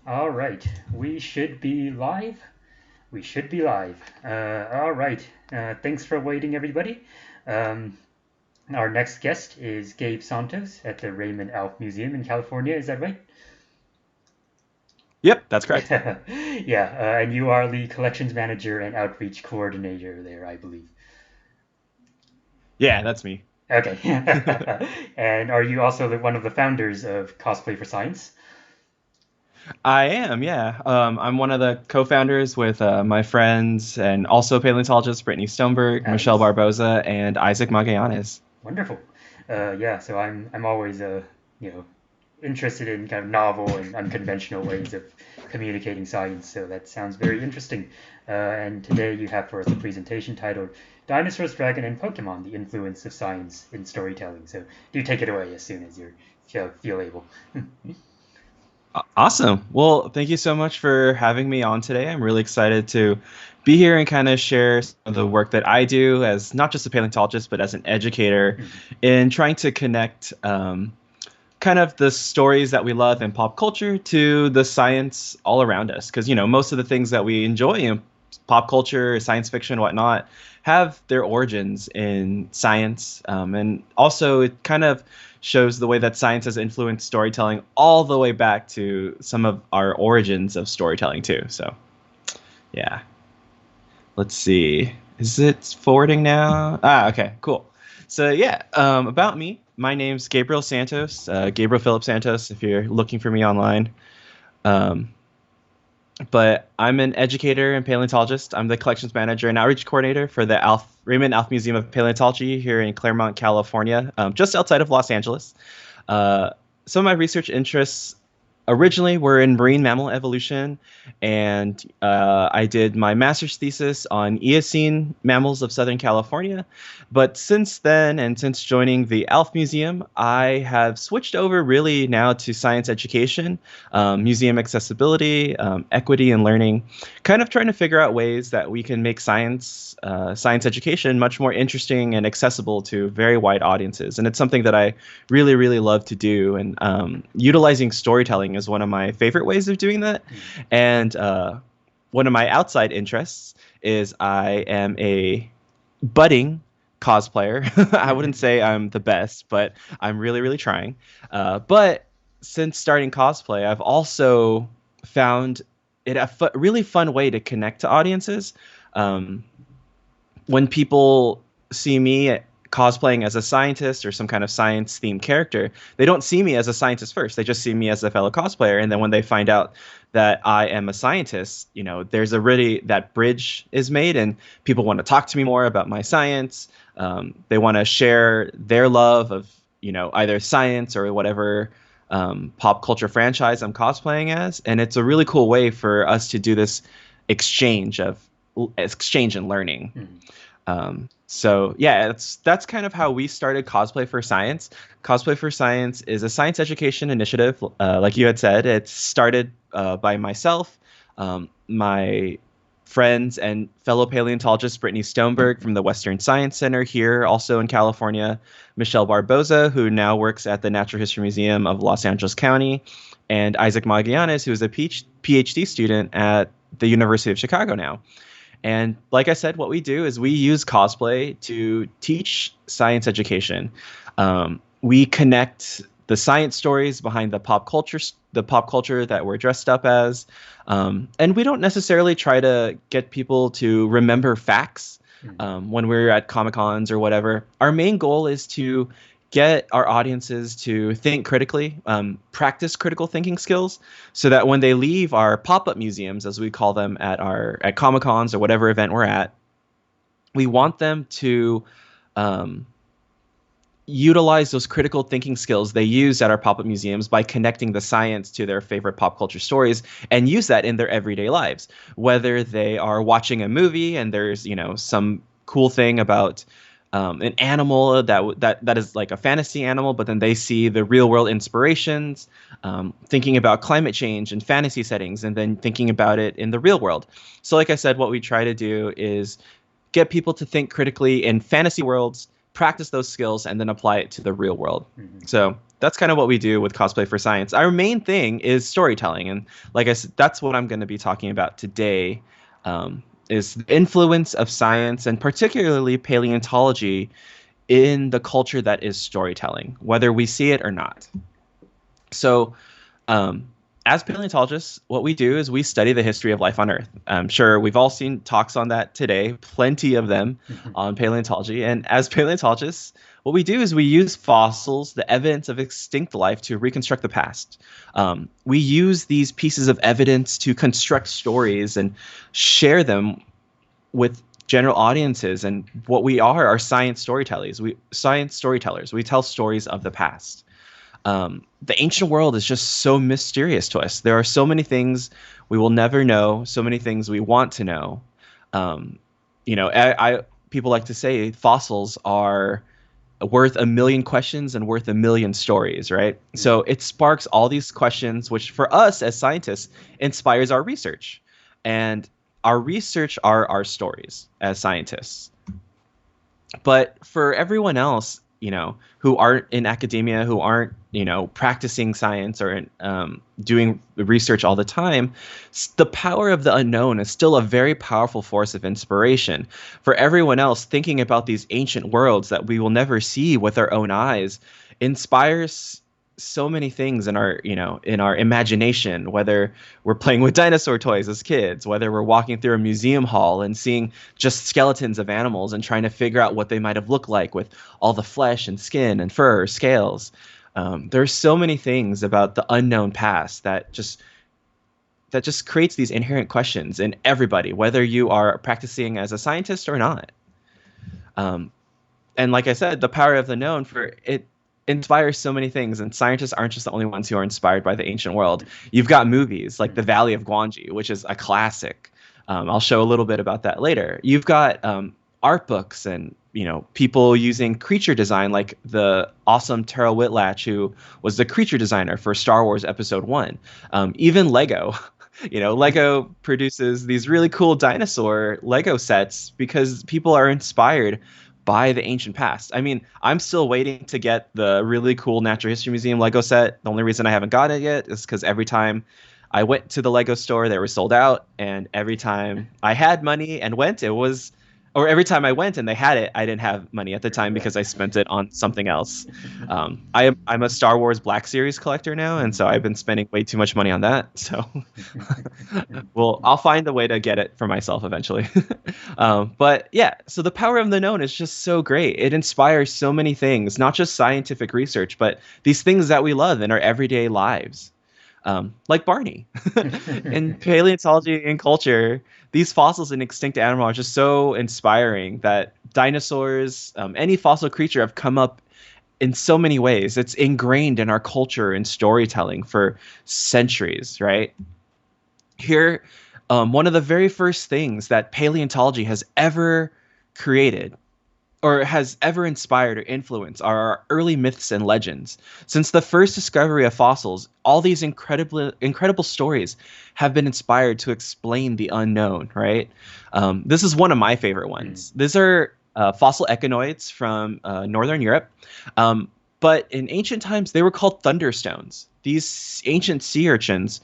All right, we should be live. We should be live. All right, thanks for waiting, everybody. Um, our next guest is Gabe Santos at the Raymond Alf Museum in California. Is that right? Yep, that's correct. Yeah, and you are the collections manager and outreach coordinator there, I believe. Yeah, that's me. Okay. And are you also one of the founders of Cosplay for Science? I am, yeah. I'm one of the co-founders with my friends and also paleontologist Brittany Stoneberg, Michelle Nice. Barboza, and Isaac Magallanes. Wonderful. Yeah, so I'm always you know interested in kind of novel and unconventional ways of communicating science. So that sounds very interesting. And today you have for us a presentation titled "Dinosaurs, Dragon, and Pokemon: The Influence of Science in Storytelling." So do take it away as soon as you feel able. Awesome. Well, thank you so much for having me on today. I'm really excited to be here and kind of share some of the work that I do as not just a paleontologist, but as an educator in trying to connect kind of the stories that we love in pop culture to the science all around us. Because, most of the things that we enjoy in pop culture, science fiction, whatnot, have their origins in science. And also, it kind of shows the way that science has influenced storytelling all the way back to some of our origins of storytelling, too. So, yeah. Let's see. Is it forwarding now? Okay, cool. So yeah, about me. My name's Gabriel Santos, Gabriel Philip Santos, if you're looking for me online. Um, but I'm an educator and paleontologist. I'm the collections manager and outreach coordinator for the Raymond Alf Museum of Paleontology here in Claremont, California, just outside of Los Angeles. Some of my research interests originally were in marine mammal evolution, and I did my master's thesis on Eocene mammals of Southern California. But since then, and since joining the Alf Museum, I have switched over really now to science education, museum accessibility, equity, and learning, kind of trying to figure out ways that we can make science education much more interesting and accessible to very wide audiences. And it's something that I really, really love to do. And utilizing storytelling is one of my favorite ways of doing that. And one of my outside interests is I am a budding cosplayer. I wouldn't say I'm the best, but I'm really, really trying. But since starting cosplay, I've also found it a really fun way to connect to audiences. Um, when people see me cosplaying as a scientist or some kind of science themed character, they don't see me as a scientist first. They just see me as a fellow cosplayer. And then when they find out that I am a scientist, there's that bridge is made and people want to talk to me more about my science. They want to share their love of, either science or whatever pop culture franchise I'm cosplaying as. And it's a really cool way for us to do this exchange of exchange and learning. So yeah, that's kind of how we started Cosplay for Science. Cosplay for Science is a science education initiative, like you had said. It's started by myself, my friends and fellow paleontologist Brittany Stoneberg from the Western Science Center here, also in California, Michelle Barboza, who now works at the Natural History Museum of Los Angeles County, and Isaac Magallanes, who is a PhD student at the University of Chicago now. And like I said, what we do is we use cosplay to teach science education. We connect the science stories behind the pop culture that we're dressed up as, and we don't necessarily try to get people to remember facts when we're at Comic Cons or whatever. Our main goal is to get our audiences to think critically, practice critical thinking skills, so that when they leave our pop-up museums, as we call them at Comic Cons or whatever event we're at, we want them to utilize those critical thinking skills they use at our pop-up museums by connecting the science to their favorite pop culture stories and use that in their everyday lives. Whether they are watching a movie and there's some cool thing about an animal that is like a fantasy animal, but then they see the real world inspirations, thinking about climate change and fantasy settings, and then thinking about it in the real world. So like I said, what we try to do is get people to think critically in fantasy worlds, practice those skills, and then apply it to the real world. Mm-hmm. So that's kind of what we do with Cosplay for Science. Our main thing is storytelling, and like I said, that's what I'm going to be talking about today. Is the influence of science, and particularly paleontology, in the culture that is storytelling, whether we see it or not. So, as paleontologists, what we do is we study the history of life on Earth. I'm sure we've all seen talks on that today, plenty of them on paleontology. And as paleontologists, what we do is we use fossils, the evidence of extinct life, to reconstruct the past. We use these pieces of evidence to construct stories and share them with general audiences. And what we are science storytellers. We tell stories of the past. The ancient world is just so mysterious to us. There are so many things we will never know, so many things we want to know. People like to say fossils are worth a million questions and worth a million stories, right? Mm-hmm. So it sparks all these questions, which for us as scientists inspires our research. And our research are our stories as scientists. But for everyone else, who aren't in academia, who aren't, practicing science or doing research all the time, the power of the unknown is still a very powerful force of inspiration. For everyone else, thinking about these ancient worlds that we will never see with our own eyes inspires so many things in our imagination, whether we're playing with dinosaur toys as kids, whether we're walking through a museum hall and seeing just skeletons of animals and trying to figure out what they might have looked like with all the flesh and skin and fur, scales. There's so many things about the unknown past that just creates these inherent questions in everybody, whether you are practicing as a scientist or not. And like I said, the power of the known inspires so many things, and scientists aren't just the only ones who are inspired by the ancient world. You've got movies like The Valley of Gwangi, which is a classic. I'll show a little bit about that later. You've got art books and people using creature design, like the awesome Terrell Whitlatch, who was the creature designer for Star Wars Episode 1. Even Lego. Lego produces these really cool dinosaur Lego sets because people are inspired by the ancient past. I mean, I'm still waiting to get the really cool Natural History Museum Lego set. The only reason I haven't got it yet is because every time I went to the Lego store, they were sold out. And every time I had money and went, every time I went and they had it, I didn't have money at the time because I spent it on something else. I'm a Star Wars Black Series collector now, and so I've been spending way too much money on that. So, well, I'll find a way to get it for myself eventually. But yeah, so the power of the known is just so great. It inspires so many things, not just scientific research, but these things that we love in our everyday lives. Like Barney. In paleontology and culture, these fossils and extinct animals are just so inspiring that dinosaurs, any fossil creature, have come up in so many ways. It's ingrained in our culture and storytelling for centuries, right? Here, one of the very first things that paleontology has ever created or has ever inspired or influenced are our early myths and legends. Since the first discovery of fossils, all these incredible stories have been inspired to explain the unknown, right? This is one of my favorite ones. These are fossil echinoids from Northern Europe. But in ancient times, they were called thunderstones. These ancient sea urchins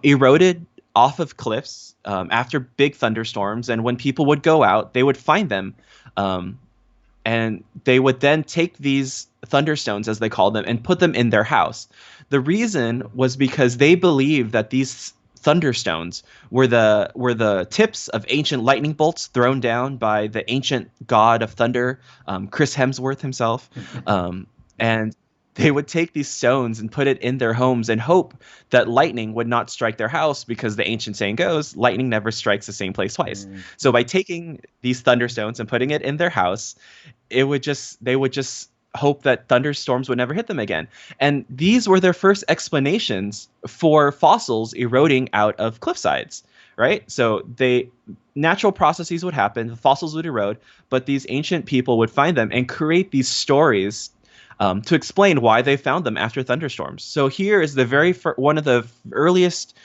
eroded off of cliffs after big thunderstorms. And when people would go out, they would find them. And they would then take these thunderstones, as they called them, and put them in their house. The reason was because they believed that these thunderstones were the tips of ancient lightning bolts thrown down by the ancient god of thunder, Chris Hemsworth himself. And they would take these stones and put it in their homes and hope that lightning would not strike their house, because the ancient saying goes, lightning never strikes the same place twice. So by taking these thunderstones and putting it in their house, they would just hope that thunderstorms would never hit them again. And these were their first explanations for fossils eroding out of cliff sides, right? So natural processes would happen, the fossils would erode, but these ancient people would find them and create these stories to explain why they found them after thunderstorms. So here is the one of the earliest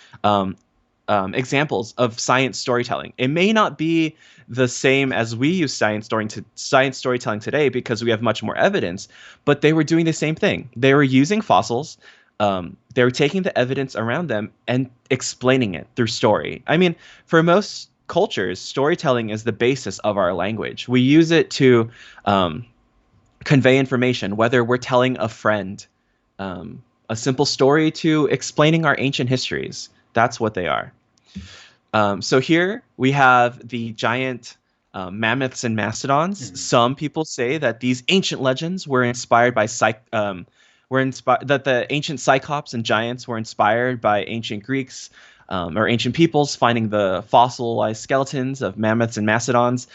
examples of science storytelling. It may not be the same as we use science storytelling today because we have much more evidence, but they were doing the same thing. They were using fossils. They were taking the evidence around them and explaining it through story. I mean, for most cultures, storytelling is the basis of our language. We use it to convey information, whether we're telling a friend a simple story to explaining our ancient histories. That's what they are. So here we have the giant mammoths and mastodons. Mm-hmm. Some people say that these ancient legends were inspired by that the ancient cyclops and giants were inspired by ancient Greeks or ancient peoples finding the fossilized skeletons of mammoths and mastodons.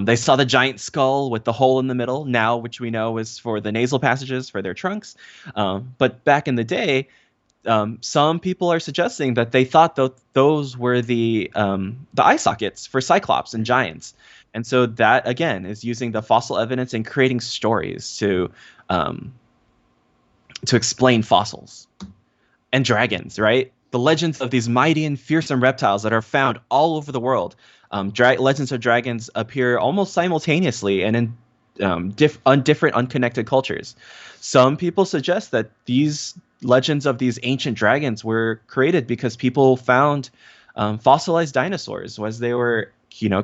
They saw the giant skull with the hole in the middle, now which we know is for the nasal passages for their trunks. But back in the day, some people are suggesting that they thought those were the eye sockets for cyclops and giants. And so that, again, is using the fossil evidence and creating stories to explain fossils. And dragons, right? The legends of these mighty and fearsome reptiles that are found all over the world. Legends of dragons appear almost simultaneously and in different unconnected cultures. Some people suggest that these legends of these ancient dragons were created because people found fossilized dinosaurs as they were,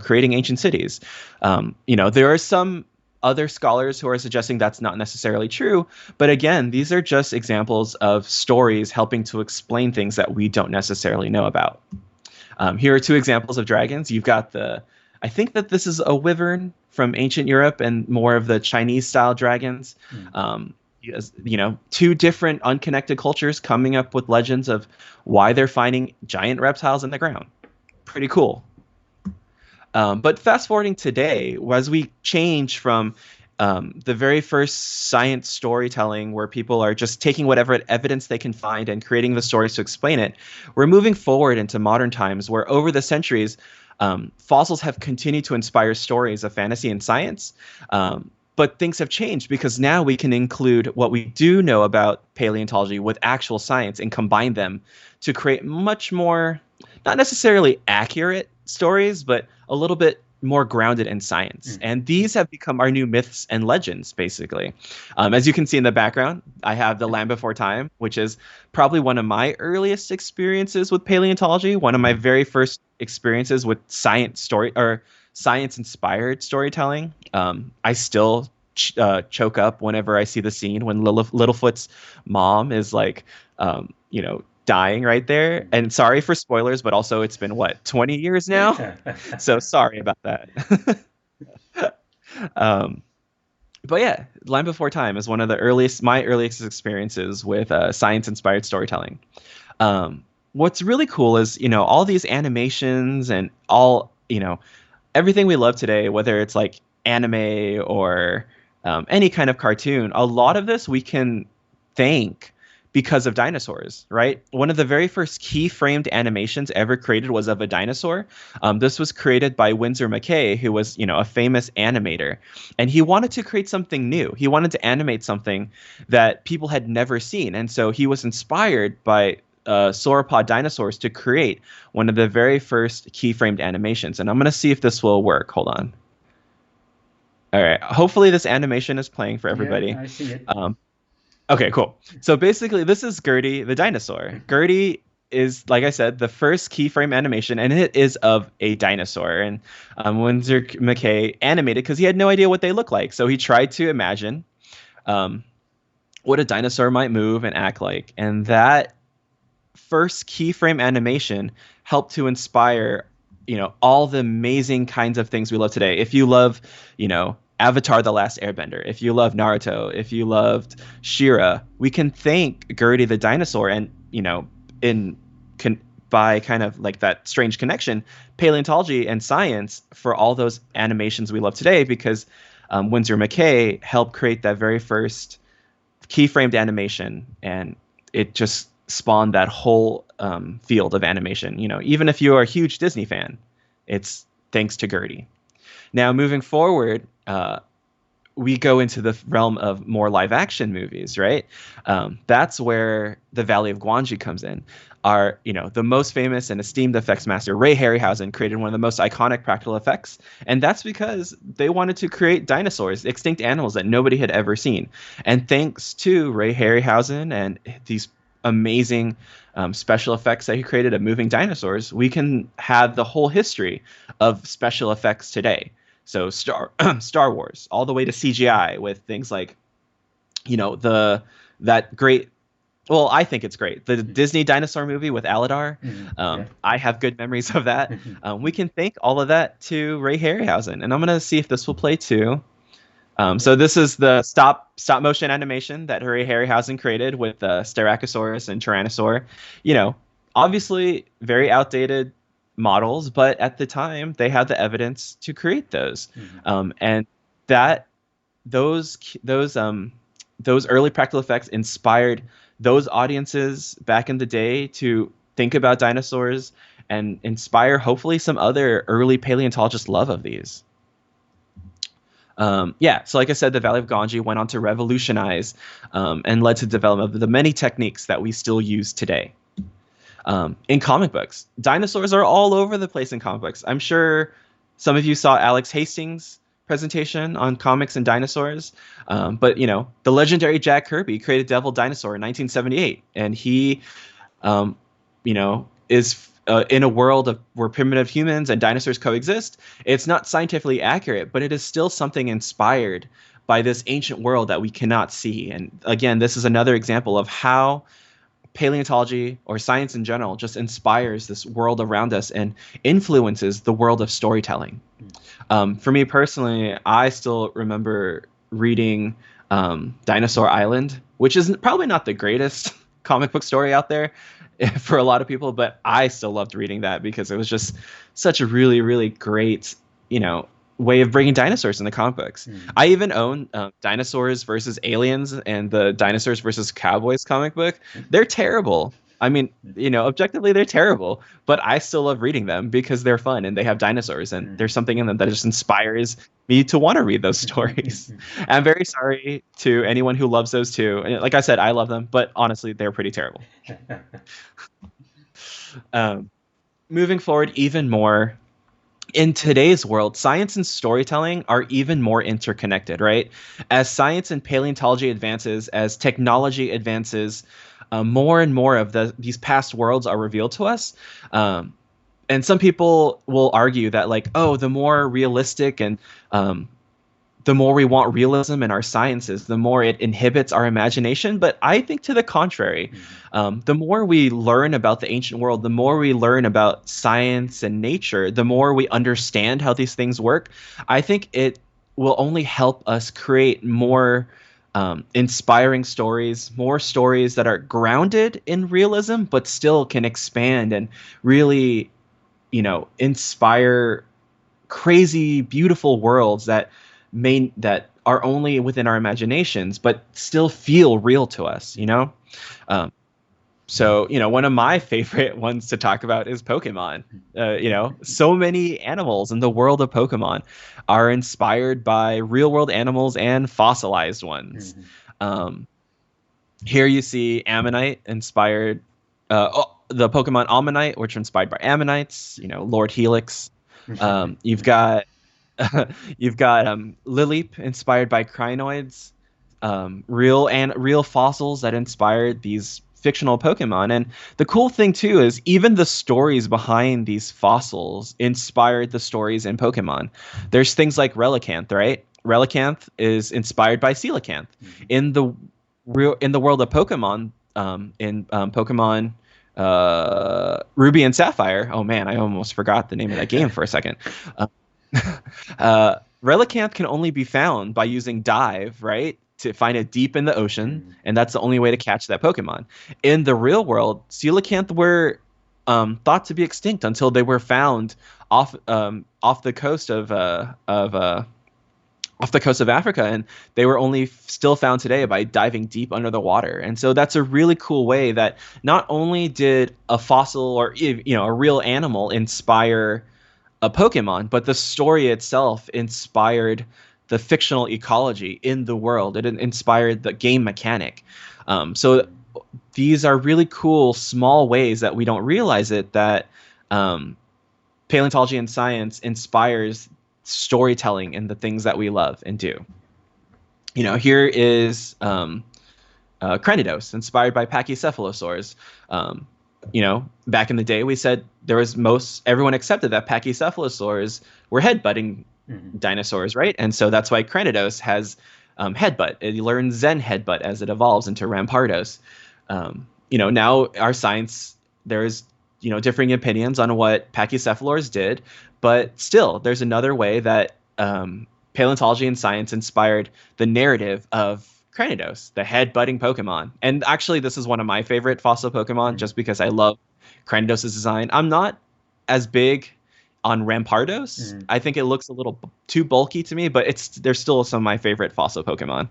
creating ancient cities. There are some other scholars who are suggesting that's not necessarily true. But again, these are just examples of stories helping to explain things that we don't necessarily know about. Here are two examples of dragons. You've got I think that this is a wyvern from ancient Europe and more of the Chinese style dragons. Two different unconnected cultures coming up with legends of why they're finding giant reptiles in the ground. Pretty cool. But fast forwarding today, as we change from the very first science storytelling where people are just taking whatever evidence they can find and creating the stories to explain it, we're moving forward into modern times where over the centuries, fossils have continued to inspire stories of fantasy and science. But things have changed because now we can include what we do know about paleontology with actual science and combine them to create much more, not necessarily accurate stories, but a little bit more grounded in science. And these have become our new myths and legends, basically. As you can see in the background, I have the Land Before Time, which is probably one of my earliest experiences with paleontology, one of my very first experiences with science-inspired storytelling. I still choke up whenever I see the scene when Littlefoot's mom is dying right there. And sorry for spoilers, but also it's been 20 years now? So sorry about that. But yeah, Land Before Time is one of my earliest experiences with science-inspired storytelling. What's really cool is, all these animations and all, everything we love today, whether it's like anime or any kind of cartoon, a lot of this we can thank because of dinosaurs, right? One of the very first key-framed animations ever created was of a dinosaur. This was created by Winsor McCay, who was, a famous animator. And he wanted to create something new. He wanted to animate something that people had never seen. And so he was inspired by sauropod dinosaurs to create one of the very first key-framed animations. And I'm going to see if this will work. Hold on. All right. Hopefully this animation is playing for everybody. Yeah, I see it. Okay, cool. So basically, this is Gertie the dinosaur. Gertie is, like I said, the first keyframe animation, and it is of a dinosaur. And Winsor McCay animated because he had no idea what they look like. So he tried to imagine what a dinosaur might move and act like. And that first keyframe animation helped to inspire, all the amazing kinds of things we love today. If you love, Avatar: The Last Airbender, if you love Naruto, if you loved She-Ra, we can thank Gertie the dinosaur and, by kind of like that strange connection, paleontology and science for all those animations we love today because Winsor McCay helped create that very first keyframed animation, and it just spawned that whole field of animation. Even if you are a huge Disney fan, it's thanks to Gertie. Now, moving forward, we go into the realm of more live action movies, right? That's where the Valley of Gwangi comes in. The most famous and esteemed effects master, Ray Harryhausen, created one of the most iconic practical effects. And that's because they wanted to create dinosaurs, extinct animals that nobody had ever seen. And thanks to Ray Harryhausen and these amazing special effects that he created of moving dinosaurs, we can have the whole history of special effects today. So Star Wars, all the way to CGI with things like, that great. Well, I think it's great. The Disney dinosaur movie with Aladar. I have good memories of that. We can thank all of that to Ray Harryhausen, and I'm gonna see if this will play too. So this is the stop motion animation that Ray Harryhausen created with Styracosaurus and Tyrannosaur. Obviously very outdated models, but at the time they had the evidence to create those. And that those early practical effects inspired those audiences back in the day to think about dinosaurs and inspire hopefully some other early paleontologists' love of these. So like I said, the Valley of Gwangi went on to revolutionize and led to the development of the many techniques that we still use today. In comic books, dinosaurs are all over the place in comic books. I'm sure some of you saw Alex Hastings' presentation on comics and dinosaurs. But the legendary Jack Kirby created Devil Dinosaur in 1978, and he, is in a world where primitive humans and dinosaurs coexist. It's not scientifically accurate, but it is still something inspired by this ancient world that we cannot see. And again, this is another example of how paleontology or science in general just inspires this world around us and influences the world of storytelling. For me personally, I still remember reading Dinosaur Island, which is probably not the greatest comic book story out there for a lot of people, but I still loved reading that because it was just such a really, really great, way of bringing dinosaurs in the comic books. I even own Dinosaurs versus Aliens and the Dinosaurs versus Cowboys comic book. They're terrible. I mean, objectively they're terrible, but I still love reading them because they're fun and they have dinosaurs and there's something in them that just inspires me to want to read those stories. I'm very sorry to anyone who loves those too. And like I said, I love them, but honestly, they're pretty terrible. Moving forward even more, in today's world, science and storytelling are even more interconnected, right? As science and paleontology advances, as technology advances, more and more of these past worlds are revealed to us. And some people will argue that, the more realistic and the more we want realism in our sciences, the more it inhibits our imagination. But I think to the contrary, the more we learn about the ancient world, the more we learn about science and nature, the more we understand how these things work. I think it will only help us create more inspiring stories, more stories that are grounded in realism, but still can expand and really, inspire crazy, beautiful worlds that are only within our imaginations, but still feel real to us, So, one of my favorite ones to talk about is Pokemon. So many animals in the world of Pokemon are inspired by real world animals and fossilized ones. Here you see Ammonite inspired, the Pokemon Ammonite, which are inspired by Ammonites, Lord Helix. You've got Lileep inspired by crinoids, real fossils that inspired these fictional Pokemon. And the cool thing too is even the stories behind these fossils inspired the stories in Pokemon. There's things like Relicanth, right? Relicanth is inspired by Coelacanth. In the world of Pokemon, Pokemon Ruby and Sapphire. Oh man, I almost forgot the name of that game for a second. Relicanth can only be found by using dive, right? To find it deep in the ocean, and that's the only way to catch that Pokemon. In the real world, Coelacanth were thought to be extinct until they were found off the coast of Africa, and they were only still found today by diving deep under the water. And so that's a really cool way that not only did a fossil or a real animal inspire a Pokemon, but the story itself inspired the fictional ecology in the world. It inspired the game mechanic. So these are really cool small ways that we don't realize it, that paleontology and science inspires storytelling and the things that we love and do. Here is Cranidos, inspired by pachycephalosaurs. Back in the day, we said everyone accepted that pachycephalosaurs were headbutting dinosaurs, right? And so that's why Cranidos has headbutt. It learns Zen headbutt as it evolves into Rampardos. Now our science, there's differing opinions on what pachycephalosaurs did, but still there's another way that paleontology and science inspired the narrative of Cranidos, the head-butting Pokemon. And actually, this is one of my favorite fossil Pokemon, just because I love Cranidos' design. I'm not as big on Rampardos. I think it looks a little too bulky to me, but they're still some of my favorite fossil Pokemon.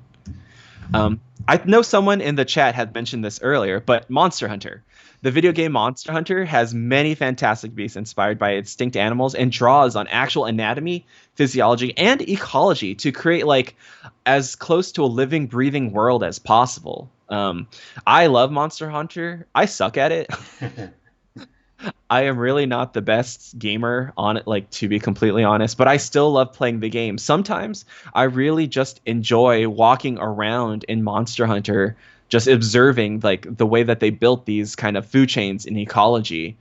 I know someone in the chat had mentioned this earlier, but Monster Hunter. The video game Monster Hunter has many fantastic beasts inspired by extinct animals and draws on actual anatomy, physiology, and ecology to create as close to a living, breathing world as possible. I love Monster Hunter. I suck at it. I am really not the best gamer on it, to be completely honest, but I still love playing the game. Sometimes I really just enjoy walking around in Monster Hunter, just observing the way that they built these kind of food chains in ecology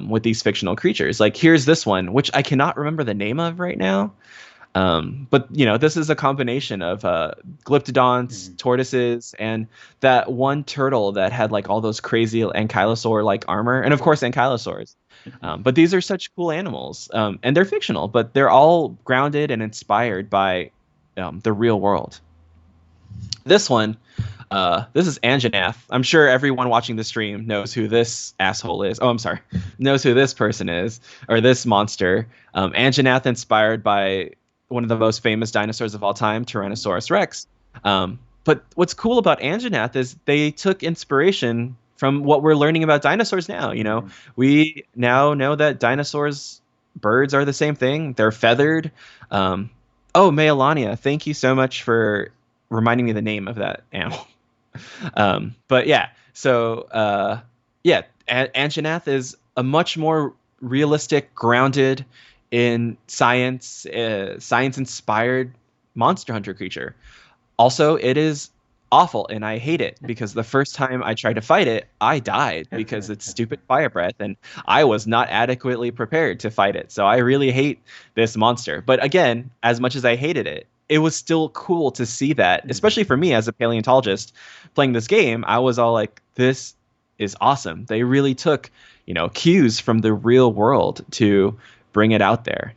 with these fictional creatures. Here's this one, which I cannot remember the name of right now. But this is a combination of glyptodonts, tortoises, and that one turtle that had all those crazy ankylosaur armor, and of course ankylosaurs. But these are such cool animals, and they're fictional, but they're all grounded and inspired by the real world. This one, this is Anjanath. I'm sure everyone watching the stream knows who this asshole is. Oh, I'm sorry. Knows who this person is, or this monster. Anjanath, inspired by one of the most famous dinosaurs of all time, Tyrannosaurus Rex. But what's cool about Anjanath is they took inspiration from what we're learning about dinosaurs now. We now know that birds are the same thing. They're feathered. Meilania, thank you so much for reminding me the name of that animal. But yeah, so Anjanath is a much more realistic, grounded in science, science-inspired Monster Hunter creature. Also, it is awful, and I hate it because the first time I tried to fight it, I died because it's stupid fire breath, and I was not adequately prepared to fight it. So I really hate this monster. But again, as much as I hated it, it was still cool to see that, especially for me as a paleontologist playing this game. I was all like, this is awesome. They really took, cues from the real world to bring it out there.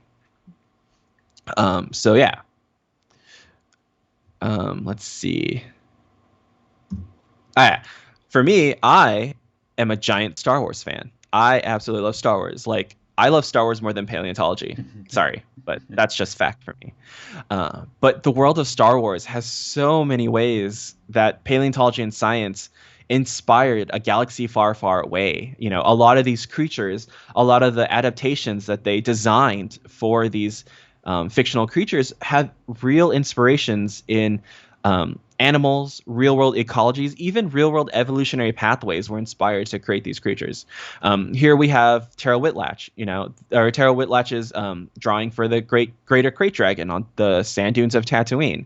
So yeah. Let's see. For me, I am a giant Star Wars fan. I absolutely love Star Wars. I love Star Wars more than paleontology. Sorry, but that's just fact for me. But the world of Star Wars has so many ways that paleontology and science inspired a galaxy far, far away. A lot of these creatures, a lot of the adaptations that they designed for these fictional creatures have real inspirations in animals, real-world ecologies, even real-world evolutionary pathways were inspired to create these creatures. Here we have Tara Whitlatch, or Tara Whitlatch's drawing for the greater crate dragon on the sand dunes of Tatooine.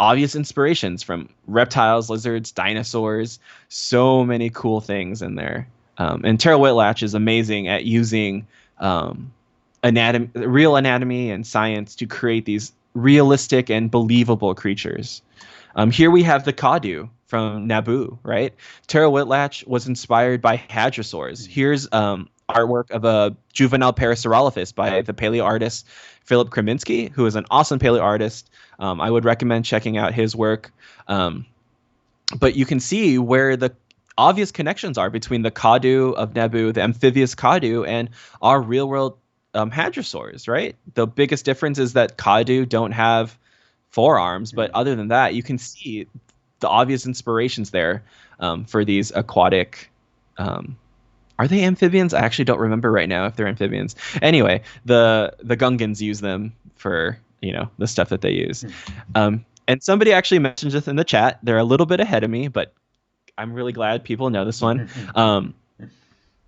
Obvious inspirations from reptiles, lizards, dinosaurs, so many cool things in there. And Tara Whitlatch is amazing at using real anatomy and science to create these realistic and believable creatures. Here we have the Kadu from Naboo, right? Tara Whitlatch was inspired by hadrosaurs. Here's artwork of a juvenile Parasaurolophus by the paleo artist Philip Kraminski, who is an awesome paleo artist. I would recommend checking out his work. But you can see where the obvious connections are between the Kadu of Naboo, the amphibious Kadu, and our real-world hadrosaurs, right? The biggest difference is that Kadu don't have forearms, but other than that, you can see the obvious inspirations there for these aquatic. Are they amphibians? I actually don't remember right now if they're amphibians. Anyway, the Gungans use them for the stuff that they use. And somebody actually mentioned this in the chat. They're a little bit ahead of me, but I'm really glad people know this one.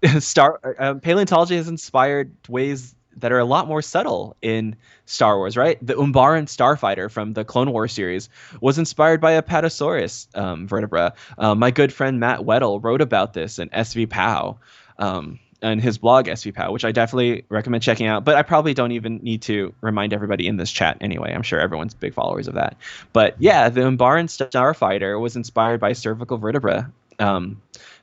Paleontology has inspired ways that are a lot more subtle in Star Wars, right? The Umbaran starfighter from the Clone Wars series was inspired by a Patasaurus vertebra. My good friend Matt Weddle wrote about this in SV POW, and his blog SV POW, which I definitely recommend checking out. But I probably don't even need to remind everybody in this chat anyway. I'm sure everyone's big followers of that. But yeah, the Umbaran starfighter was inspired by cervical vertebra.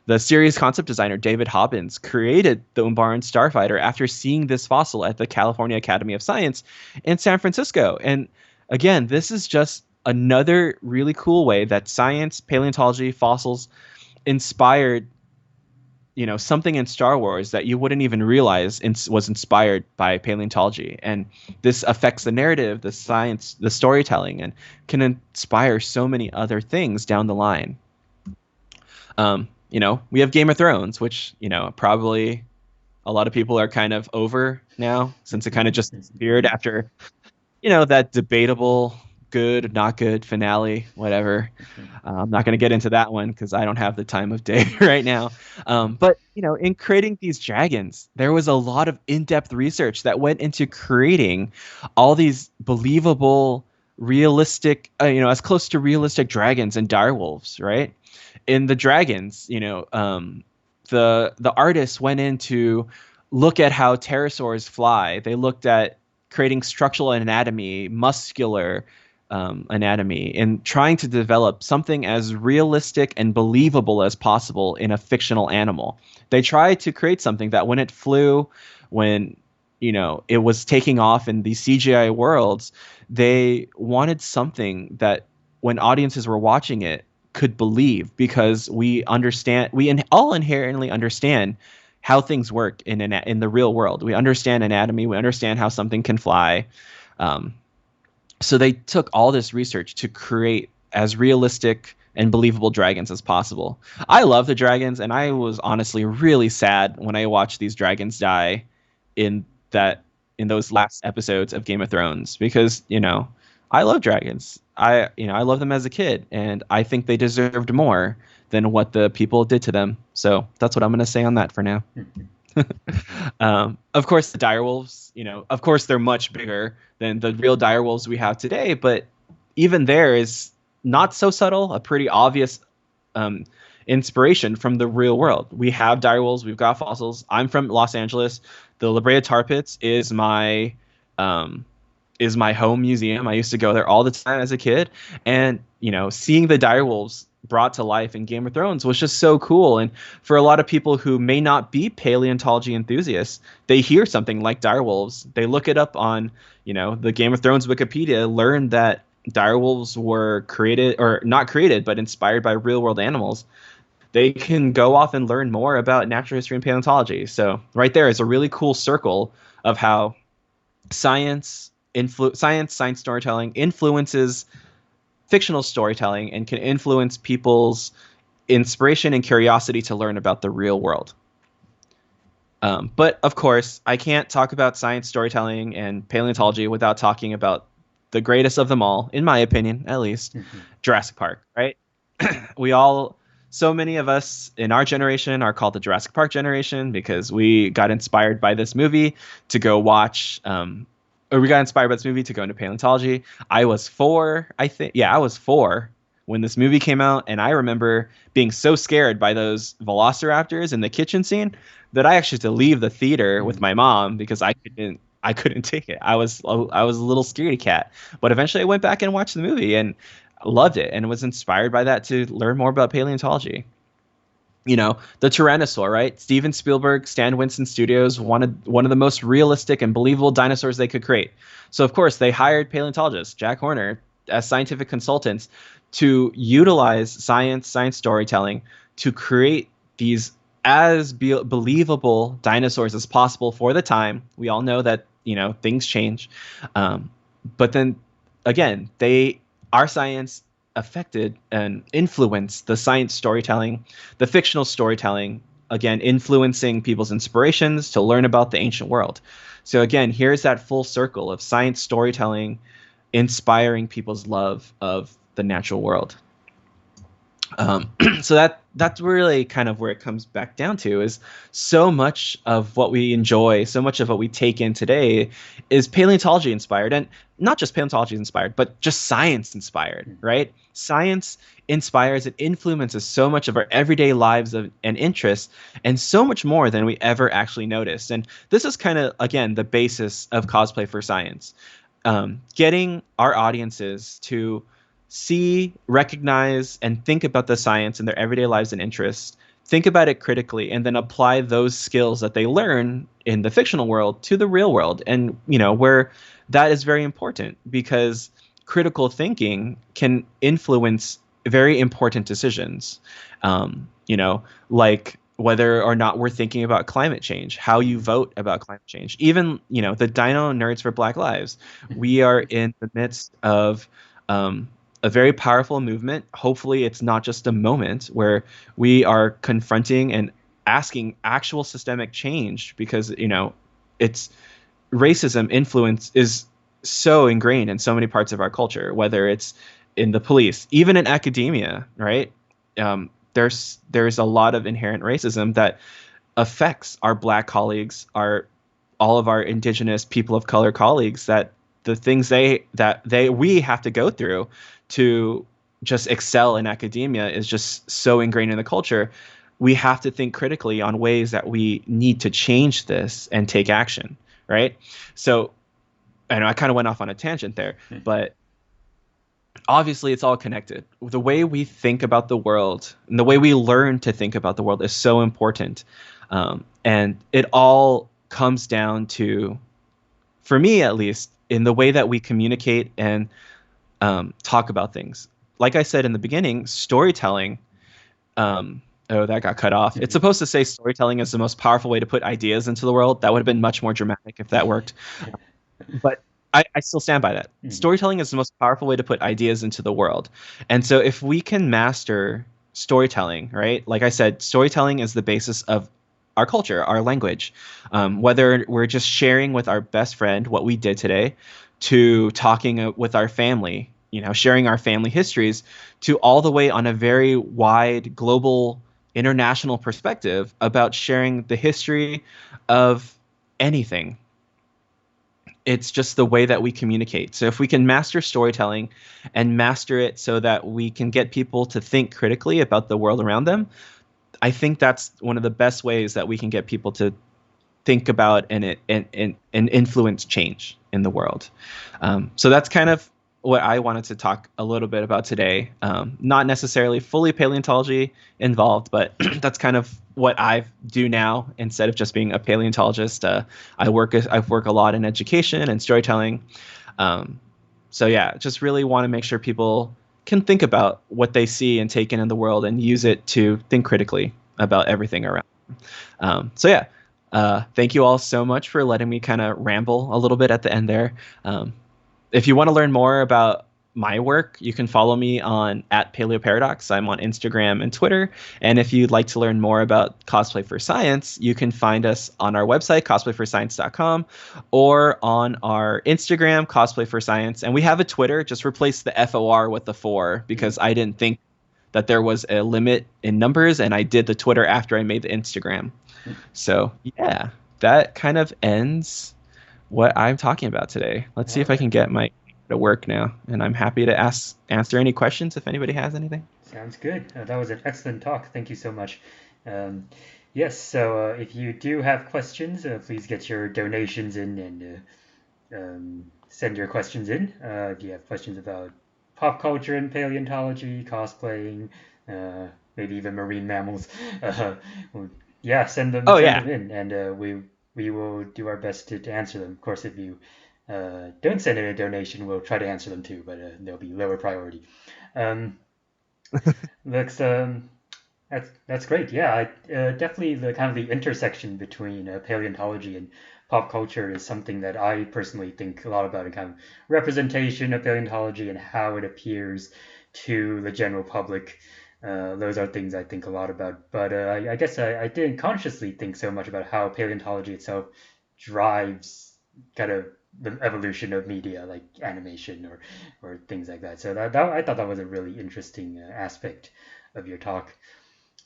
The series concept designer David Hobbins created the Umbaran starfighter after seeing this fossil at the California Academy of Science in San Francisco. And again, this is just another really cool way that science, paleontology, fossils inspired something in Star Wars that you wouldn't even realize was inspired by paleontology. And this affects the narrative, the science, the storytelling, and can inspire so many other things down the line. We have Game of Thrones, which, probably a lot of people are kind of over now since it kind of just disappeared after, that debatable good, not good finale, whatever. I'm not going to get into that one because I don't have the time of day right now. But, in creating these dragons, there was a lot of in-depth research that went into creating all these believable, realistic, as close to realistic dragons and direwolves, right? In the dragons, the artists went in to look at how pterosaurs fly. They looked at creating structural anatomy, muscular anatomy, and trying to develop something as realistic and believable as possible in a fictional animal. They tried to create something that when it flew, when it was taking off in these CGI worlds, they wanted something that when audiences were watching it could believe, because we all inherently understand how things work in the real world. We understand anatomy. We understand how something can fly. So they took all this research to create as realistic and believable dragons as possible. I love the dragons, and I was honestly really sad when I watched these dragons die in those last episodes of Game of Thrones, because I love dragons. I love them as a kid, and I think they deserved more than what the people did to them. So that's what I'm going to say on that for now. Of course, the direwolves, of course, they're much bigger than the real direwolves we have today. But even there is not so subtle, a pretty obvious inspiration from the real world. We have direwolves. We've got fossils. I'm from Los Angeles. The La Brea Tar Pits is my home museum. I used to go there all the time as a kid. And, seeing the direwolves brought to life in Game of Thrones was just so cool. And for a lot of people who may not be paleontology enthusiasts, they hear something like direwolves, they look it up on, the Game of Thrones Wikipedia, learn that direwolves were created, or not created, but inspired by real world animals. They can go off and learn more about natural history and paleontology. So right there is a really cool circle of how science storytelling influences fictional storytelling and can influence people's inspiration and curiosity to learn about the real world. But of course, I can't talk about science storytelling and paleontology without talking about the greatest of them all, in my opinion, at least, Jurassic Park, right? So many of us in our generation are called the Jurassic Park generation because we got inspired by this movie to go watch, we got inspired by this movie to go into paleontology. I was 4, I think. Yeah, I was 4 when this movie came out, and I remember being so scared by those velociraptors in the kitchen scene that I actually had to leave the theater with my mom because I couldn't take it. I was a little scaredy cat. But eventually I went back and watched the movie and loved it, and was inspired by that to learn more about paleontology. The Tyrannosaur, right? Steven Spielberg, Stan Winston Studios wanted one of the most realistic and believable dinosaurs they could create. So, of course, they hired paleontologists, Jack Horner, as scientific consultants to utilize science storytelling to create these as believable dinosaurs as possible for the time. We all know that, things change. But then, again, our science affected and influenced the science storytelling, the fictional storytelling, again, influencing people's inspirations to learn about the ancient world. So again, here's that full circle of science storytelling inspiring people's love of the natural world. So that's really kind of where it comes back down to, is so much of what we enjoy, so much of what we take in today is paleontology inspired, and not just paleontology inspired, but just science inspired, right? Science inspires and influences so much of our everyday lives and interests, and so much more than we ever actually noticed. And this is kind of, again, the basis of cosplay for science. Getting our audiences to see, recognize, and think about the science in their everyday lives and interests, think about it critically, and then apply those skills that they learn in the fictional world to the real world. And, where that is very important, because critical thinking can influence very important decisions. Like whether or not we're thinking about climate change, how you vote about climate change, even, the Dino Nerds for Black Lives. We are in the midst of a very powerful movement. Hopefully it's not just a moment, where we are confronting and asking actual systemic change, because, it's racism influence is so ingrained in so many parts of our culture, whether it's in the police, even in academia, right? There's a lot of inherent racism that affects our Black colleagues, all of our indigenous people of color colleagues, that the things we have to go through to just excel in academia is just so ingrained in the culture. We have to think critically on ways that we need to change this and take action, right? So I know I kind of went off on a tangent there, but obviously it's all connected. The way we think about the world and the way we learn to think about the world is so important. And it all comes down to, for me at least, in the way that we communicate and talk about things. Like I said in the beginning, storytelling. Oh, that got cut off. It's supposed to say storytelling is the most powerful way to put ideas into the world. That would have been much more dramatic if that worked. But I still stand by that. Storytelling is the most powerful way to put ideas into the world. And so if we can master storytelling, right? Like I said, storytelling is the basis of our culture, our language. Whether we're just sharing with our best friend what we did today, to talking with our family, sharing our family histories, to all the way on a very wide, global, international perspective about sharing the history of anything. It's just the way that we communicate. So if we can master storytelling and master it so that we can get people to think critically about the world around them, I think that's one of the best ways that we can get people to think about and influence change in the world. So that's kind of what I wanted to talk a little bit about today. Not necessarily fully paleontology involved, but that's kind of what I do now instead of just being a paleontologist. I work a lot in education and storytelling. So yeah, just really want to make sure people can think about what they see and take in the world and use it to think critically about everything around them. So yeah. Thank you all so much for letting me kind of ramble a little bit at the end there. If you want to learn more about my work, you can follow me on @PaleoParadox. I'm on Instagram and Twitter. And if you'd like to learn more about Cosplay for Science, you can find us on our website, cosplayforscience.com, or on our Instagram, Cosplay for Science. And we have a Twitter. Just replace the FOR with the 4, because I didn't think that there was a limit in numbers, and I did the Twitter after I made the Instagram. So yeah, that kind of ends what I'm talking about today. Let's see if I can get my to work now, and I'm happy to answer any questions if anybody has anything. Sounds good. That was an excellent talk. Thank you so much. Yes, so if you do have questions, please get your donations in and send your questions in. If you have questions about pop culture and paleontology, cosplaying, maybe even marine mammals, yeah, send them in, and we will do our best to answer them. Of course, if you don't send in a donation, we'll try to answer them too, but they'll be lower priority. Looks that's great. Yeah, definitely the kind of the intersection between paleontology and pop culture is something that I personally think a lot about, and kind of representation of paleontology and how it appears to the general public. Those are things I think a lot about. But I guess I didn't consciously think so much about how paleontology itself drives kind of the evolution of media like animation or things like that. So that I thought that was a really interesting aspect of your talk.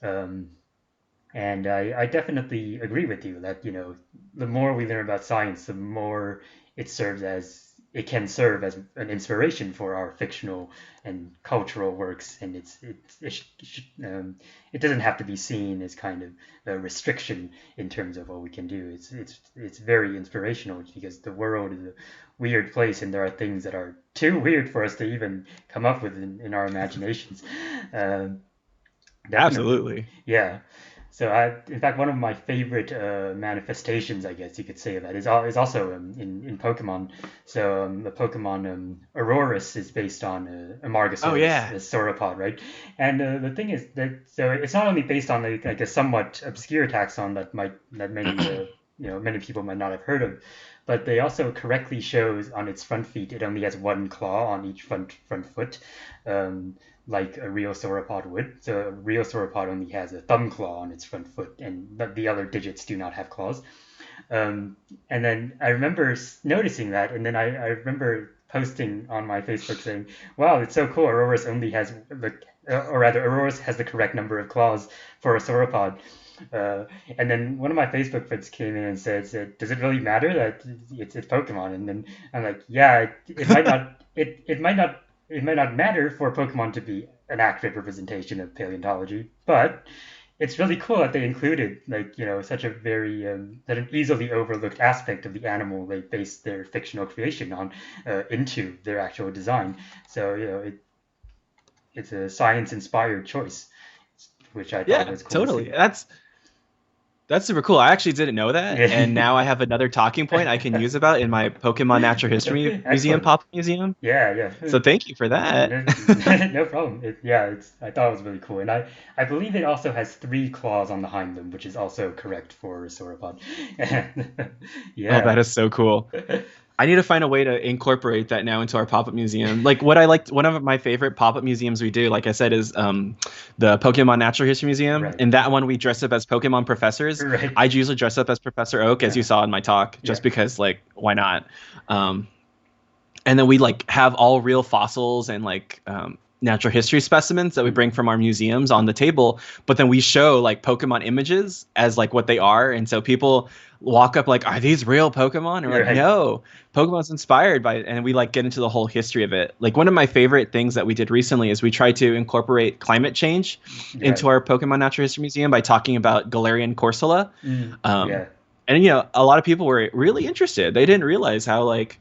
Um, and I definitely agree with you that, the more we learn about science, the more it can serve as an inspiration for our fictional and cultural works, and it doesn't have to be seen as kind of a restriction in terms of what we can do. It's very inspirational because the world is a weird place, and there are things that are too weird for us to even come up with in our imaginations. Um, Definitely. Absolutely. Yeah. So in fact, one of my favorite manifestations, I guess you could say, of that is also in Pokemon. So the Pokemon Aurorus is based on a Oh Margosaurus, yeah. a sauropod, right? And the thing is that so it's not only based on like a somewhat obscure taxon that many people might not have heard of, but they also correctly shows on its front feet it only has one claw on each front foot. Um, like a real sauropod would. So a real sauropod only has a thumb claw on its front foot, and the other digits do not have claws. And then I remember noticing that, and then I remember posting on my Facebook saying, "Wow, it's so cool! Aurorus only has or rather, Aurorus has the correct number of claws for a sauropod." Uh, and then one of my Facebook friends came in and said, "Does it really matter that it's Pokemon?" And then I'm like, "Yeah, it might not. It might not matter for Pokemon to be an accurate representation of paleontology, but it's really cool that they included such a very that an easily overlooked aspect of the animal they based their fictional creation on into their actual design. So it's a science inspired choice, which I thought Yeah, was cool to totally. see. That's super cool. I actually didn't know that, and Yeah. now I have another talking point I can use about in my Pokemon Natural History Museum Excellent. pop museum. Yeah, yeah. So thank you for that. No, no problem. I thought it was really cool, and I believe it also has three claws on the hind limb, which is also correct for a sauropod. Oh, Yeah. that is so cool. I need to find a way to incorporate that now into our pop-up museum. Like what I liked, one of my favorite pop-up museums we do, like I said, is the Pokemon Natural History Museum. Right. In that one, we dress up as Pokemon professors. Right. I usually dress up as Professor Oak, as you saw in my talk, Yeah. just because, like, why not? Um, and then we like have all real fossils and like natural history specimens that we bring from our museums on the table, but then we show like Pokemon images as like what they are, and so people walk up like, are these real Pokemon? And we're like, Right. no, Pokemon's inspired by it. And we like get into the whole history of it. Like one of my favorite things that we did recently is we tried to incorporate climate change Right. into our Pokemon Natural History Museum by talking about Galarian Corsola. um, Yeah. and a lot of people were really interested. They didn't realize how like,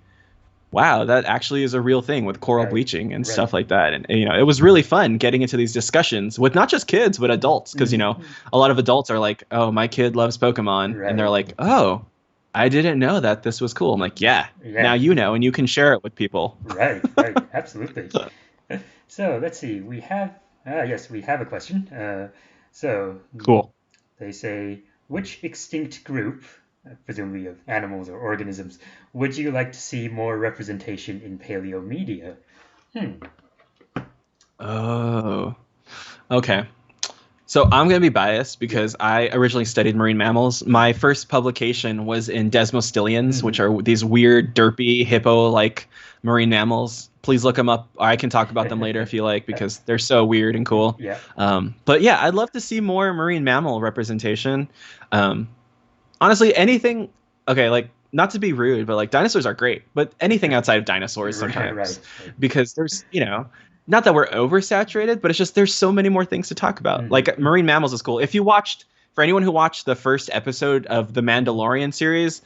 wow, that actually is a real thing with coral Right. bleaching and Right. stuff like that. And it was really fun getting into these discussions with not just kids but adults, because a lot of adults are like, oh, my kid loves Pokemon, and they're Right. like, oh, I didn't know that this was cool. I'm like, yeah, now Yeah. you know, and you can share it with people. Right. Right. Absolutely. So let's see. Yes, we have a question. So Cool. they say, which extinct group, presumably of animals or organisms, would you like to see more representation in paleo media? Hmm. Oh, okay. So I'm going to be biased Yeah. because I originally studied marine mammals. My first publication was in desmostylians, which Hmm. are these weird, derpy, hippo-like marine mammals. Please look them up. I can talk about them later if you like, because they're so weird and cool. Yeah. But yeah, I'd love to see more marine mammal representation. Um, Honestly, anything. Okay, like not to be rude, but like dinosaurs are great, but anything outside of dinosaurs Right. sometimes, Right. because there's not that we're oversaturated, but it's just there's so many more things to talk about. Hmm. Like marine mammals is cool. If you watched, for anyone who watched the first episode of the Mandalorian series,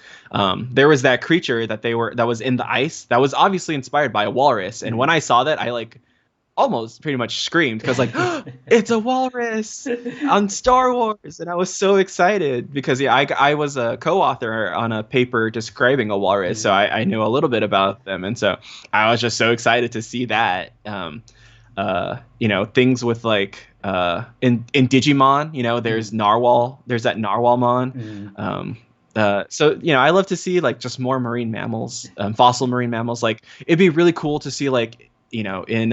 there was that creature that was in the ice that was obviously inspired by a walrus, and when I saw that, I like almost pretty much screamed because like, oh, it's a walrus on Star Wars, and I was so excited because yeah, I was a co-author on a paper describing a walrus, so I knew a little bit about them, and so I was just so excited to see that. Things with like in Digimon, there's Narwhal, there's that Narwhalmon. Hmm. So I love to see like just more marine mammals, fossil marine mammals. Like it'd be really cool to see like in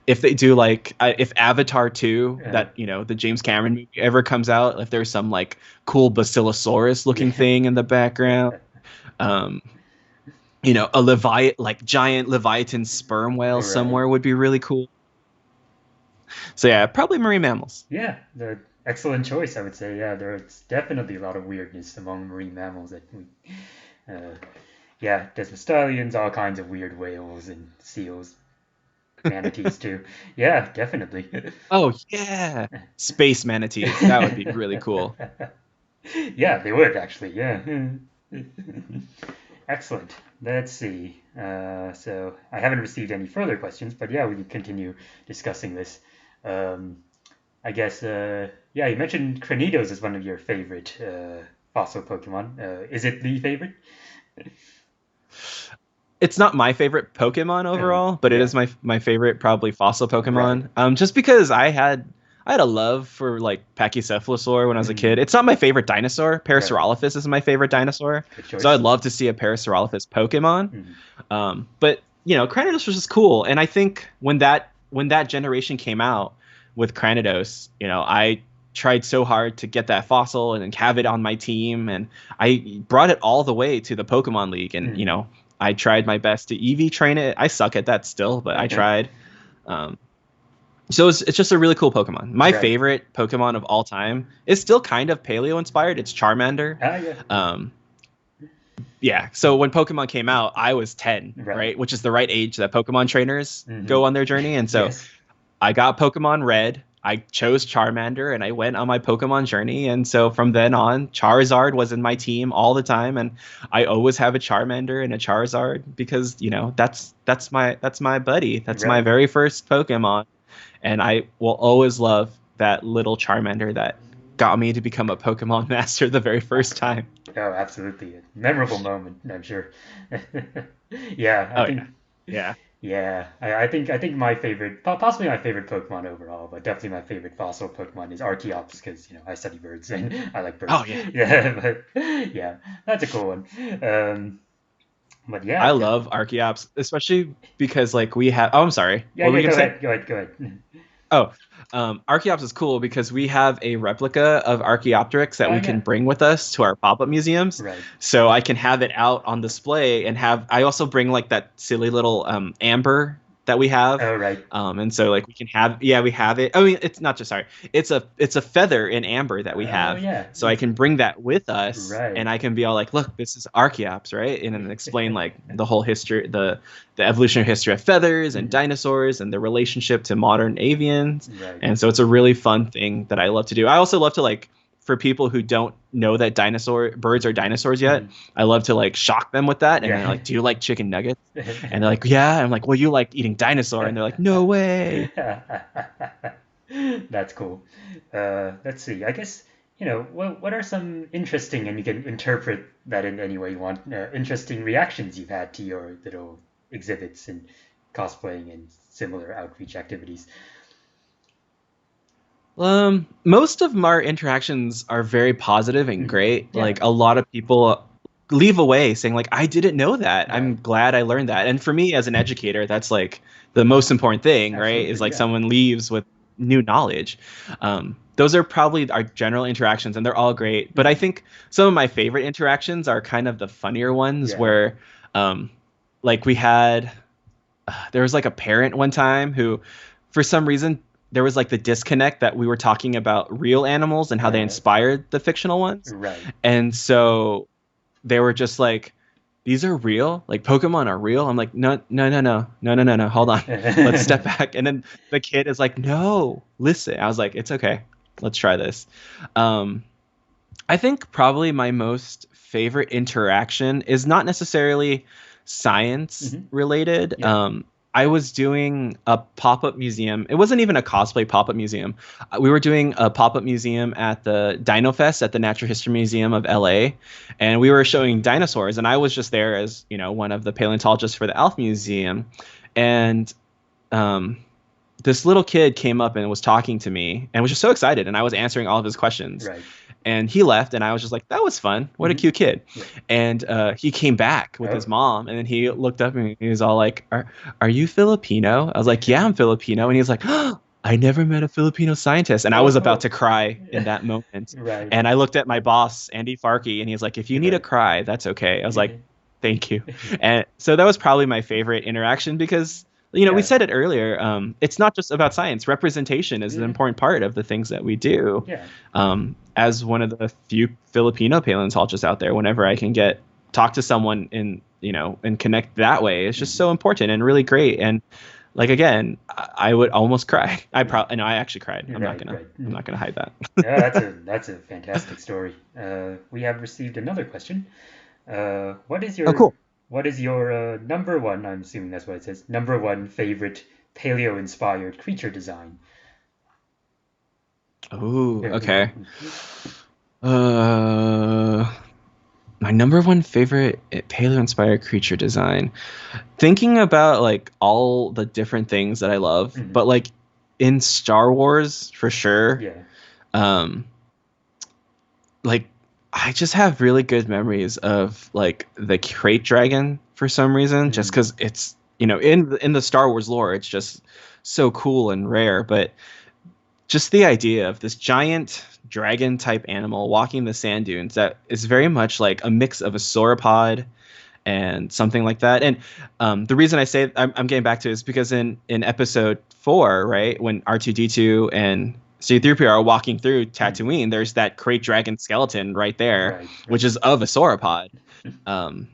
if they do like if Avatar 2, that the James Cameron movie ever comes out, if there's some like cool Basilosaurus looking Yeah. thing in the background. Um, a like giant Leviathan sperm whale Right. somewhere would be really cool. So yeah, probably marine mammals. Yeah, the excellent choice, I would say. Yeah, there's definitely a lot of weirdness among marine mammals that we, uh, yeah, desmostallions, all kinds of weird whales and seals, manatees too. Yeah, definitely. Oh yeah, space manatees. That would be really cool. Yeah, they would actually. Yeah. Excellent. Let's see. So I haven't received any further questions, but yeah, we can continue discussing this. Um, I guess, yeah, you mentioned Cranidos is one of your favorite fossil Pokemon. Is it the favorite? It's not my favorite Pokemon overall, but it Yeah, is my favorite probably fossil right. Pokemon. Just because I had a love for like Pachycephalosaur when I was a kid. Mm, It's not my favorite dinosaur. right. Parasaurolophus is my favorite dinosaur, Good so choice. I'd love to see a Parasaurolophus Pokemon. Mm, But Cranidos was just cool, and I think when that generation came out with Cranidos, I tried so hard to get that fossil and have it on my team, and I brought it all the way to the Pokemon League, and mm. I tried my best to EV train it. I suck at that still, but I tried. Um, so it's just a really cool Pokemon. My Right. favorite Pokemon of all time is still kind of paleo inspired. It's Charmander. Ah, yeah. Um, yeah. So when Pokemon came out, I was 10, Right. right? Which is the right age that Pokemon trainers Hmm. go on their journey. And so Yes. I got Pokemon Red. I chose Charmander and I went on my Pokemon journey. And so from then on, Charizard was in my team all the time. And I always have a Charmander and a Charizard because, that's my buddy. That's my Right. very first Pokemon. And I will always love that little Charmander that got me to become a Pokemon master the very first time. Oh, absolutely. A memorable moment, I'm sure. Yeah, I Oh yeah. think. Yeah. Yeah, I think my favorite, possibly my favorite Pokemon overall, but definitely my favorite fossil Pokemon is Archeops because I study birds and I like birds. Oh yeah. Yeah, but yeah, that's a cool one. Um, but I yeah, love Archeops, especially because like we have. Oh, I'm sorry. yeah, What were yeah. you Go gonna say? ahead, go ahead, go ahead. Oh, Archeops is cool because we have a replica of Archaeopteryx that Oh we can yeah, bring with us to our pop-up museums. right. So I can have it out on display and have. I also bring like that silly little amber that we have. Oh right, And so like we can have, yeah, we have it. I mean, it's not just sorry, it's a feather in amber that we oh have. yeah, So I can bring that with us, and right. I can be all like, look, this is Archeops, right? And then explain like the whole history, the evolutionary history of feathers and Mhm. dinosaurs and their relationship to modern avians. Right. And so it's a really fun thing that I love to do. I also love to like for people who don't know that dinosaur birds are dinosaurs yet, Mhm. I love to like shock them with that. And then they're Yeah. like, do you like chicken nuggets? And they're like, yeah. And I'm like, well, you like eating dinosaur. And they're like, no way. That's cool. Let's see. I guess, what are some interesting, and you can interpret that in any way you want, interesting reactions you've had to your little exhibits and cosplaying and similar outreach activities? Most of our interactions are very positive and Mhm. great. Yeah, Like a lot of people leave away saying like, I didn't know that. I'm right. glad I learned that. And for me as an educator, that's like the most important thing, right? Is Absolutely, like yeah. someone leaves with new knowledge. Those are probably our general interactions and they're all great. But I Mhm. think some of my favorite interactions are kind of the funnier ones Yeah. where um like we had there was like a parent one time who for some reason there was like the disconnect that we were talking about real animals and how they Uh, inspired the fictional ones. right. And so they were just like, these are real? Like Pokemon are real? I'm like, no, no, no, no, no, no, no, no. Hold on. Let's step back. And then the kid is like, no, listen. I was like, it's okay. Let's try this. Um, I think probably my most favorite interaction is not necessarily science Hmm. related. Yeah. I was doing a pop up museum. It wasn't even a cosplay pop up museum. We were doing a pop up museum at the Dino Fest at the Natural History Museum of LA. And we were showing dinosaurs. And I was just there as, one of the paleontologists for the Alf Museum. And um, this little kid came up and was talking to me and was just so excited. And I was answering all of his questions Right. and he left and I was just like, that was fun, what a Hmm. cute kid. Yeah. And he came back with his Oh. mom and then he looked up at me and he was all like, are you Filipino? I was like, yeah, I'm Filipino. And he was like, oh, I never met a Filipino scientist. And I was about Oh. to cry in that moment. Right. And I looked at my boss, Andy Farkey, and he's like, if you need a Right. cry, that's okay. I was like, Thank you. And so that was probably my favorite interaction because, we Yeah. said it earlier. It's not just about science. Representation is an Yeah. important part of the things that we do. Yeah. As one of the few Filipino paleontologists out there, whenever I can talk to someone and connect that way, it's just so important and really great. And like, again, I would almost cry. No, I actually cried. Right. I'm not gonna hide that. Yeah, that's a fantastic story. We have received another question. What is Oh, your cool. number one? I'm assuming that's what it says. Number one favorite paleo-inspired creature design. Oh, Yeah. okay. Uh, my number one favorite paleo-inspired creature design. Thinking about like all the different things that I love, but like in Star Wars for sure. Yeah. Um, like I just have really good memories of like the crate dragon for some reason, just because it's in the Star Wars lore, it's just so cool and rare. But just the idea of this giant dragon type animal walking the sand dunes that is very much like a mix of a sauropod and something like that. And the reason I say I'm getting back to it is because in episode 4, right, when R2D2 and C3PO are walking through Tatooine, there's that crate dragon skeleton right there, which is of a sauropod. How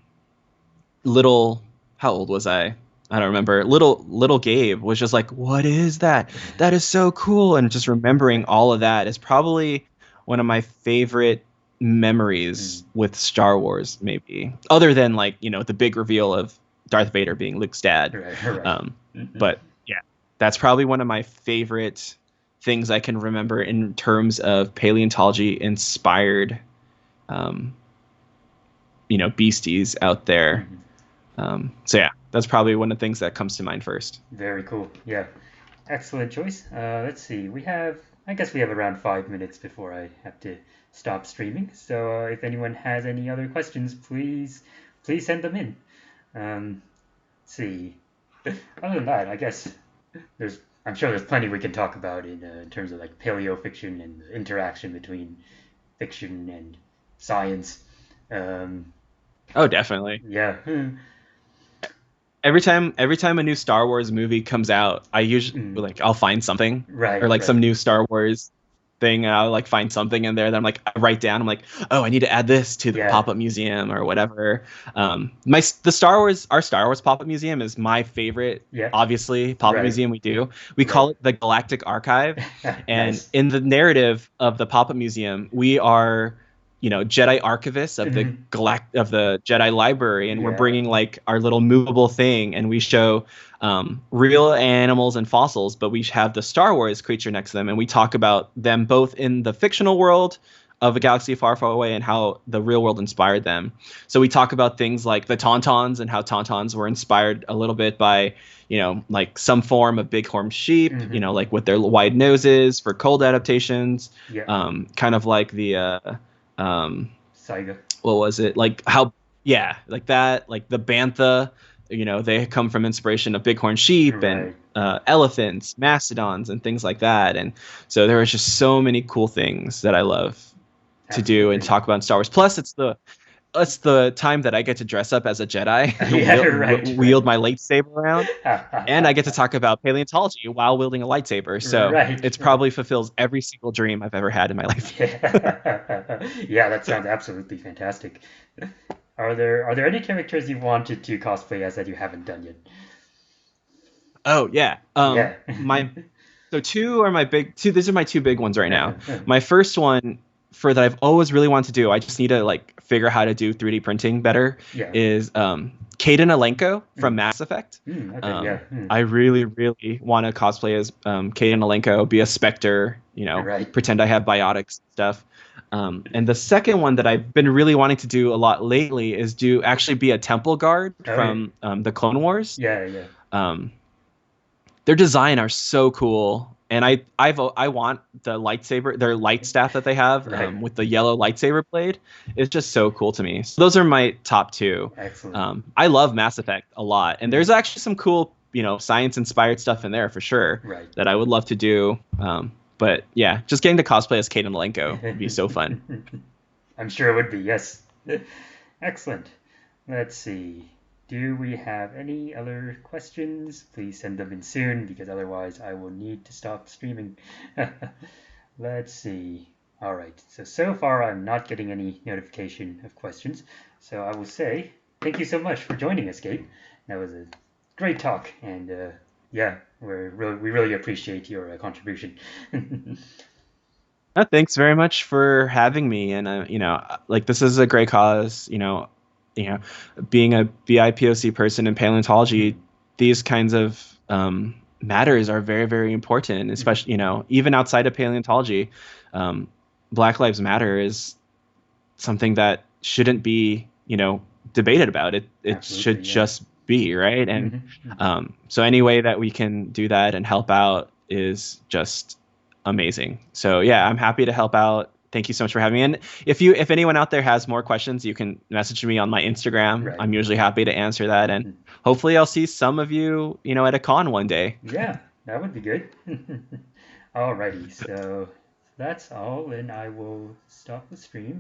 old was I? I don't remember. Little Gabe was just like, "What is that? That is so cool!" And just remembering all of that is probably one of my favorite memories with Star Wars, maybe, other than like the big reveal of Darth Vader being Luke's dad. Right. But yeah, that's probably one of my favorite things I can remember in terms of paleontology inspired beasties out there. So yeah, that's probably one of the things that comes to mind first. Very cool. Yeah, excellent choice. Let's see. I guess we have around 5 minutes before I have to stop streaming. So if anyone has any other questions, please send them in. Let's see. Other than that, I guess I'm sure there's plenty we can talk about in terms of like paleo fiction and the interaction between fiction and science. Oh, definitely. Yeah. Every time a new Star Wars movie comes out, I usually I'll find something, or like some new Star Wars thing, and I'll like find something in there that I'm like, I write down. I'm like, oh, I need to add this to the pop-up museum or whatever. Our Star Wars pop-up museum is my favorite. Yeah. Obviously, pop-up museum we do. We call it the Galactic Archive, and in the narrative of the pop-up museum, we are Jedi archivists of the Jedi library, and we're bringing like our little movable thing, and we show real animals and fossils, but we have the Star Wars creature next to them, and we talk about them both in the fictional world of a galaxy far, far away and how the real world inspired them. So we talk about things like the Tauntauns and how Tauntauns were inspired a little bit by like some form of bighorn sheep, like with their wide noses for cold adaptations, kind of like the Saiga. What was it like? Like that, like the bantha. They come from inspiration of bighorn sheep and elephants, mastodons, and things like that. And so there was just so many cool things that I love to do and talk about in Star Wars. Plus, it's the time that I get to dress up as a Jedi, wield my lightsaber around, and I get to talk about paleontology while wielding a lightsaber. So it probably fulfills every single dream I've ever had in my life. Yeah, that sounds absolutely fantastic. Are there any characters you wanted to cosplay as that you haven't done yet? Oh yeah. These are my two big ones right now. My first one that I've always really wanted to do, I just need to like figure out how to do 3D printing better, is Kaden Alenko from Mass Effect. I really, really want to cosplay as Kaden Alenko, be a Spectre, pretend I have biotics and stuff. And the second one that I've been really wanting to do a lot lately is actually be a temple guard from the Clone Wars. Their design are so cool. And I want the lightsaber, their light staff that they have with the yellow lightsaber blade. It's just so cool to me. So those are my top two. Excellent. I love Mass Effect a lot, and there's actually some cool, science inspired stuff in there for sure that I would love to do. But yeah, just getting to cosplay as Kaden Alenko would be so fun. I'm sure it would be. Yes. Excellent. Let's see. Do we have any other questions? Please send them in soon because otherwise I will need to stop streaming. Let's see. All right. So far I'm not getting any notification of questions. So I will say thank you so much for joining us, Gabe. That was a great talk, and yeah, we really appreciate your contribution. Thanks very much for having me. And like this is a great cause. You know, being a BIPOC person in paleontology, these kinds of matters are very, very important. Especially, even outside of paleontology, um, Black Lives Matter is something that shouldn't be, debated about. It should Absolutely, yeah. just be right. And Hmm. Hmm. so any way that we can do that and help out is just amazing. So yeah, I'm happy to help out. Thank you so much for having me. And if anyone out there has more questions, you can message me on my Instagram. Right. I'm usually happy to answer that. And Hmm. hopefully I'll see some of you, at a con one day. Yeah, that would be good. Alrighty, so that's all, and I will stop the stream.